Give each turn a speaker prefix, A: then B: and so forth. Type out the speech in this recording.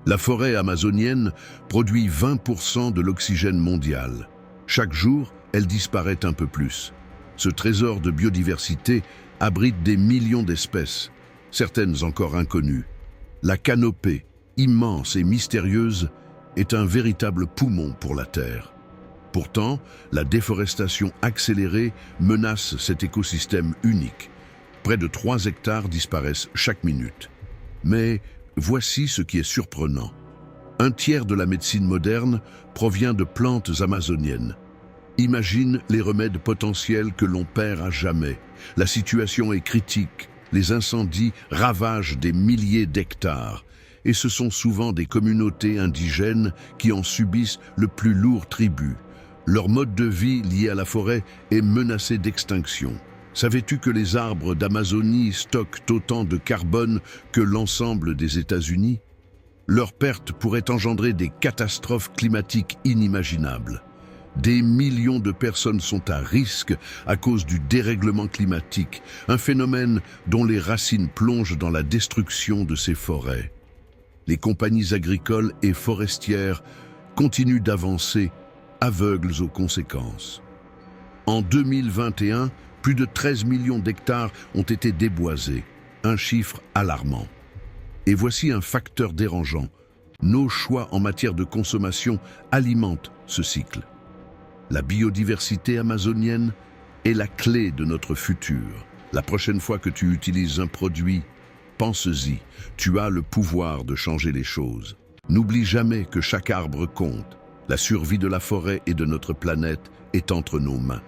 A: La forêt amazonienne produit 20% de l'oxygène mondial. Chaque jour, elle disparaît un peu plus. Ce trésor de biodiversité abrite des millions d'espèces, certaines encore inconnues. La canopée, immense et mystérieuse, est un véritable poumon pour la Terre. Pourtant, la déforestation accélérée menace cet écosystème unique. Près de 3 hectares disparaissent chaque minute. Mais voici ce qui est surprenant. Un tiers de la médecine moderne provient de plantes amazoniennes. Imagine les remèdes potentiels que l'on perd à jamais. La situation est critique. Les incendies ravagent des milliers d'hectares. Et ce sont souvent des communautés indigènes qui en subissent le plus lourd tribut. Leur mode de vie lié à la forêt est menacé d'extinction. Savais-tu que les arbres d'Amazonie stockent autant de carbone que l'ensemble des États-Unis? Leur perte pourrait engendrer des catastrophes climatiques inimaginables. Des millions de personnes sont à risque à cause du dérèglement climatique, un phénomène dont les racines plongent dans la destruction de ces forêts. Les compagnies agricoles et forestières continuent d'avancer, aveugles aux conséquences. En 2021, plus de 13 millions d'hectares ont été déboisés, un chiffre alarmant. Et voici un facteur dérangeant. Nos choix en matière de consommation alimentent ce cycle. La biodiversité amazonienne est la clé de notre futur. La prochaine fois que tu utilises un produit, pense-y, tu as le pouvoir de changer les choses. N'oublie jamais que chaque arbre compte. La survie de la forêt et de notre planète est entre nos mains.